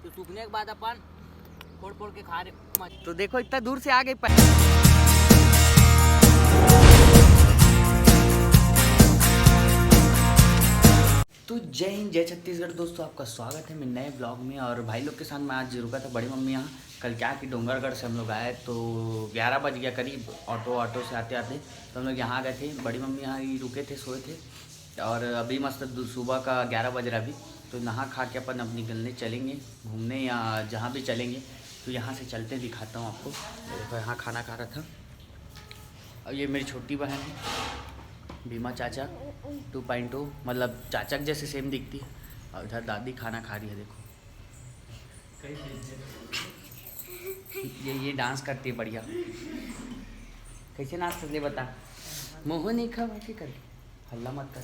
तो सूखने के बाद अपन फोड़ फोड़ के खा रहे। तो देखो इतना दूर से आ गए। तो जय हिंद जय छत्तीसगढ़ दोस्तों, आपका स्वागत है मेरे नए ब्लॉग में। और भाई लोग के साथ मैं आज रुका था बड़ी मम्मी यहाँ। कल क्या कि डोंगरगढ़ से हम लोग आए तो 11 बज गया करीब, ऑटो से आते आते। तो हम लोग यहाँ गए थे, बड़ी मम्मी यहाँ ही रुके थे, सोए थे। और अभी मस्त सुबह का 11 बज रहा अभी। तो नहा खा के अपन अब निकलने चलेंगे घूमने या जहाँ भी चलेंगे। तो यहाँ से चलते दिखाता हूँ आपको। देखो यहाँ खाना खा रहा था। और ये मेरी छोटी बहन है भीमा चाचा 2.0, मतलब चाचा जैसे सेम दिखती है। और इधर दादी खाना खा रही है। देखो ये डांस करती है बढ़िया। कैसे नाच कर ले बता, मोहनी खा के कर, हल्ला मत कर।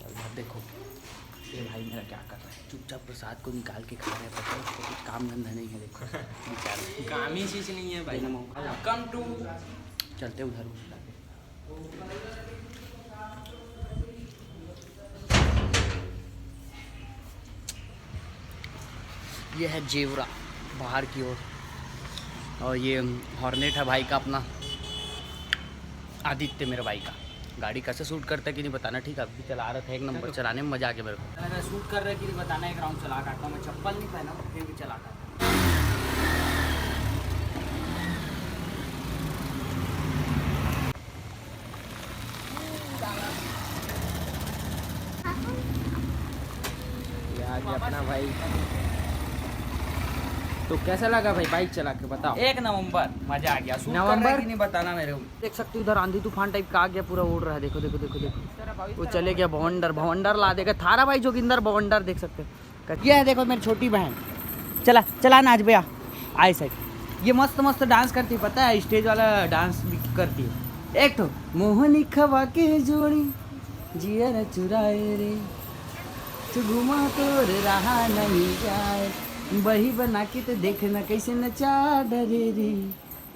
इधर देखो ये भाई मेरा क्या कर रहा है, चुपचाप प्रसाद को निकाल के खा रहा है। पता है उसको कुछ काम धंधा नहीं है। देखो बेचारा, काम ही चीज नहीं है भाई। वेलकम टू, चलते उधर। ये है जेवरा बाहर की ओर। और ये हॉर्नेट है भाई का, अपना आदित्य मेरे भाई का। गाड़ी कैसे शूट करता है कि नहीं बताना, ठीक है। अभी चला रहा था, एक नंबर चलाने में मजा आ गया मेरे को। अगर शूट कर रहा है कि नहीं बताना, एक राउंड चला काटता हूँ। मैं चप्पल नहीं पहना फिर भी चला काटता। अपना भाई तो कैसा लगा भाई बाइक चला के, बताओ। एक नवंबर मजा आ गया। नवंबर की नहीं बताना मेरे को। देख सकते हो उधर आंधी तूफान टाइप का आ गया, पूरा उड़ रहा है। देखो देखो देखो देखो, वो चले गया भवंडर ला देगा थारा भाई जोगिंदर भवंडर। देख सकते हो ये है, देखो मेरी छोटी बहन। चला नाच भैया आए साइड। ये मस्त मस्त डांस करती है, पता है स्टेज वाला डांस भी करती है। एक तो मोहनी खवा के जोड़ी जिया चुराए रे, तू घुमा तो रहा नहीं जाए, बही बना के तो देखना कैसे नचा डरे रे,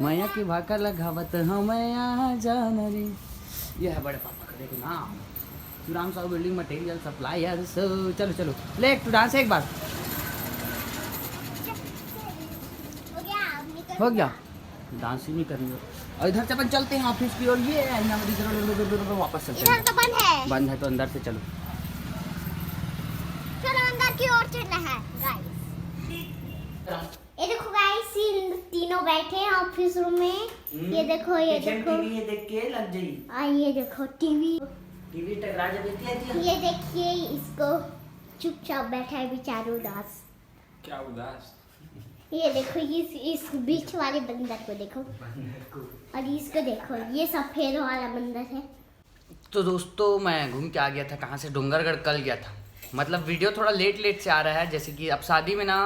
माया की भाका लगावत हम यहाँ जान रे। ये है बड़े पापा का, देखो नाम Ram Sahu building material supplier. चलो चलो ले एक डांस एक बार। हो गया डांस ही नहीं करनी। और इधर से अपन चलते हैं ऑफिस की ओर। ये वापस चलते हैं। बंद है तो अंदर से चलो की ओर चलना है गाइस। ये देखो गाइस, तीनों बैठे हैं ऑफिस रूम में। ये देखो ये देखो, ये देख के लग जाइए। ये देखो टीवी टकरा जाती है। ये देखिए इसको चुपचाप बैठा है बेचारा उदास। क्या उदास? ये देखो इस बीच वाले बंदर को देखो, और इसको देखो, ये सफेद वाला बंदर है। तो दोस्तों मैं घूम के आ गया था। कहाँ से? डोंगरगढ़ कल गया था। मतलब वीडियो थोड़ा लेट से आ रहा है, जैसे कि अब शादी में ना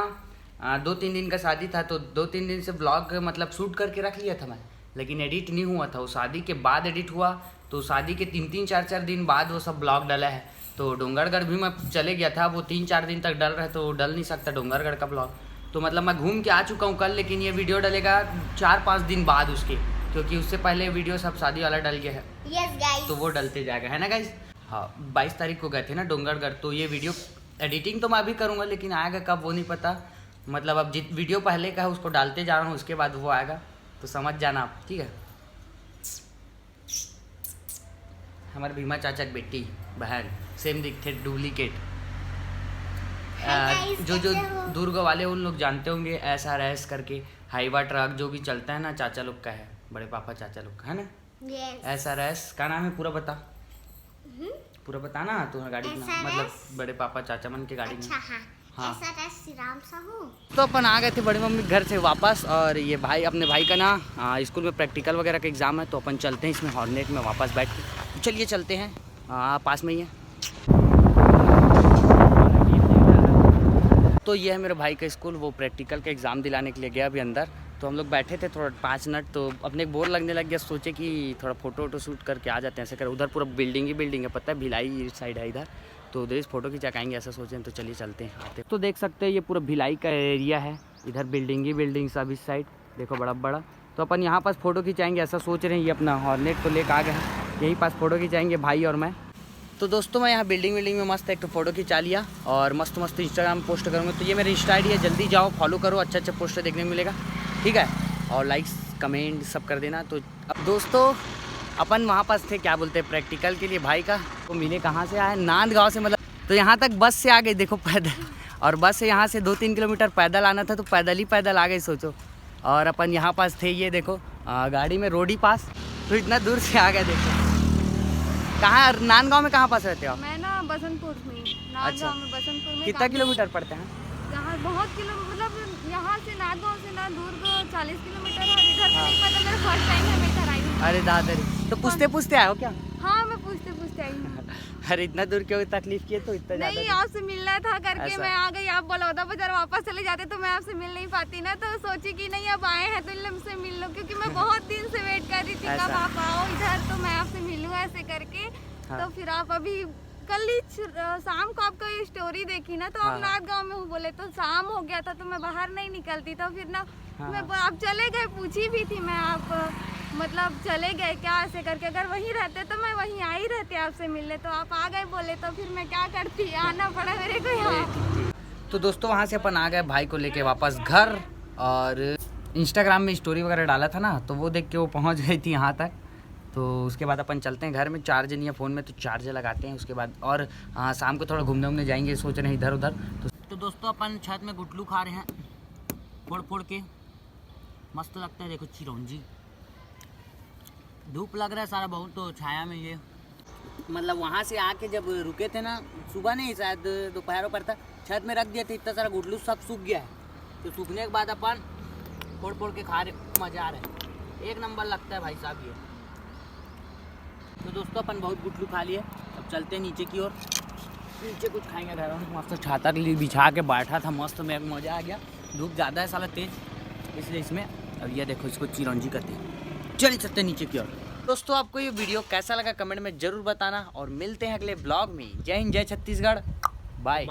2-3 दिन का शादी था, तो 2-3 दिन से ब्लॉग मतलब शूट करके रख लिया था मैं, लेकिन एडिट नहीं हुआ था। वो शादी के बाद एडिट हुआ, तो शादी के 3-3, 4-4 दिन बाद वो सब ब्लॉग डला है। तो डोंगरगढ़ भी मैं चले गया था, वो 3-4 दिन तक डल रहा है, तो डल नहीं सकता डोंगरगढ़ का ब्लॉग। तो मतलब मैं घूम के आ चुका हूँ कल, लेकिन ये वीडियो डलेगा 4-5 दिन बाद उसके, क्योंकि उससे पहले वीडियो सब शादी वाला डल गया है। यस गाइस, तो वो डलते जाएगा, है ना गाइस। हाँ 22 तारीख को गए थे ना डोंगरगढ़। तो ये वीडियो एडिटिंग तो मैं अभी करूँगा, लेकिन आएगा कब वो नहीं पता। मतलब अब जित वीडियो पहले का है उसको डालते जा रहा हूँ, उसके बाद वो आएगा, तो समझ जाना आप, ठीक है। हमारे भीमा चाचा की बेटी बहन सेम दिखते, डुप्लीकेट। जो दुर्ग वाले उन लोग जानते होंगे, SRS करके हाईवा ट्रक जो भी चलता है ना, चाचा लोग का है, बड़े पापा चाचा लोग का है ना। SRS का नाम है, पूरा बता, पूरा बताना तुम्हारा गाड़ी का नाम, मतलब बड़े पापा चाचा मन के गाड़ी में। हाँ राम साहू। तो अपन आ गए थे बड़ी मम्मी घर से वापस। और ये भाई अपने भाई का ना स्कूल में प्रैक्टिकल वगैरह का एग्ज़ाम है, तो अपन चलते हैं इसमें हॉर्नेट में वापस बैठ के। चलिए चलते हैं, पास में ही है। तो ये है मेरे भाई का स्कूल, वो प्रैक्टिकल का एग्ज़ाम दिलाने के लिए गया अभी अंदर। तो हम लोग बैठे थे थोड़ा 5 मिनट, तो अपने बोर लगने लग गया, सोचे कि थोड़ा फोटो शूट करके आ जाते हैं। ऐसे कर उधर पूरा बिल्डिंग है, पता है भिलाई साइड है इधर, तो उधर इस फोटो खिंचाएंगे ऐसा सोचे। तो चलिए चलते हैं आते। तो देख सकते हैं ये पूरा भिलाई का एरिया है, इधर बिल्डिंग सब इस साइड देखो बड़ा। तो अपन यहाँ पास फ़ोटो खिंचाएंगे ऐसा सोच रहे हैं। ये अपना हॉर्नेट को लेकर आ गए हैं, यहीं पास फ़ोटो खिंचाएंगे भाई और मैं। तो दोस्तों मैं यहाँ बिल्डिंग में मस्त एक तो फोटो खिंचा लिया और मस्त मस्त इंस्टाग्राम पोस्ट करूँगा। तो ये मेरी इंस्टा आईडी है, जल्दी जाओ फॉलो करो, अच्छा पोस्ट देखने को मिलेगा, ठीक है। और लाइक्स कमेंट सब कर देना। तो अब दोस्तों अपन वहाँ पास थे, क्या बोलते हैं, प्रैक्टिकल के लिए भाई का। तो मिले कहाँ से आए, नांदगांव से, मतलब तो यहाँ तक बस से आ गए, देखो पैदल। और बस से यहाँ से 2-3 किलोमीटर पैदल आना था, तो पैदल आ गए सोचो। और अपन यहाँ पास थे, ये देखो गाड़ी में रोडी पास, तो इतना दूर से आ गए। देखो कहाँ, नांदगांव में कहाँ पास रहते हो आप? मैं ना बसंतपुर में, नांदगांव में, बसंतपुर में। कितना किलोमीटर पड़ते हैं? यहाँ बहुत मतलब यहाँ से नांदगांव से ना दुर्ग 40 किलोमीटर है। इधर से नहीं पता, मेरा फर्स्ट टाइम है, मैं इधर आई हूँ। अरे दादरी, तो पूछते आए हो क्या? हाँ, मैं पूछते आई हूँ। अरे इतना दूर क्यों तकलीफ किए, तो इतना नहीं, आपसे मिलना था करके ऐसा? मैं आ गई। आप बलौदा बाजार वापस चले जाते तो मैं आपसे मिल नहीं पाती ना, तो सोची कि नहीं अब आए हैं तो इनसे मिल लो, क्योंकि मैं बहुत दिन से वेट कर रही थी कब ऐसा? आप आओ इधर तो मैं आपसे मिलूँ ऐसे करके। हाँ। तो फिर आप अभी कल ही शाम को आपका ये स्टोरी देखी ना, तो हाँ। आप नांदगांव में हूँ बोले, तो शाम हो गया था तो मैं बाहर नहीं निकलती। तो फिर ना हाँ। मैं आप चले गए, पूछी भी थी मैं, आप मतलब चले गए क्या ऐसे करके। अगर वहीं रहते तो मैं वहीं आई रहती आपसे मिलने, तो आप आ गए बोले, तो फिर मैं क्या करती, आना पड़ा मेरे को यहाँ। तो दोस्तों वहाँ से अपन आ गए भाई को लेके वापस घर। और इंस्टाग्राम में स्टोरी वगैरह डाला था ना, तो वो देख के वो पहुँच गई थी यहाँ तक। तो उसके बाद अपन चलते हैं घर में, चार्जर नहीं है फ़ोन में, तो चार्जर लगाते हैं उसके बाद। और शाम को थोड़ा घूमने जाएंगे, सोच रहे हैं इधर उधर। तो दोस्तों अपन छत में गुटलू खा रहे हैं फोड़ के, मस्त लगता है। देखो चिरौंजी, धूप लग रहा है सारा बहुत, तो छाया में ये मतलब वहाँ से आके जब रुके थे ना, सुबह नहीं शायद दोपहर पर था, छत में रख दिया था, इतना सारा गुटलू सब सूख गया है। तो सूखने के बाद अपन फोड़ के खा रहे, मज़ा आ रहा है, एक नंबर लगता है भाई साहब ये। तो दोस्तों अपन बहुत गुटलू खा लिए, अब चलते हैं नीचे की ओर। नीचे कुछ खाएंगे, घर में मस्त छाता के लिए बिछा के बैठा था, मस्त में मज़ा आ गया। धूप ज़्यादा है साला तेज, इसलिए इसमें। अब ये देखो इसको चिरौंजी कहते हैं। चलिए चलते हैं नीचे की ओर। दोस्तों आपको ये वीडियो कैसा लगा कमेंट में ज़रूर बताना, और मिलते हैं अगले ब्लॉग में। जय हिंद, जय छत्तीसगढ़, बाय।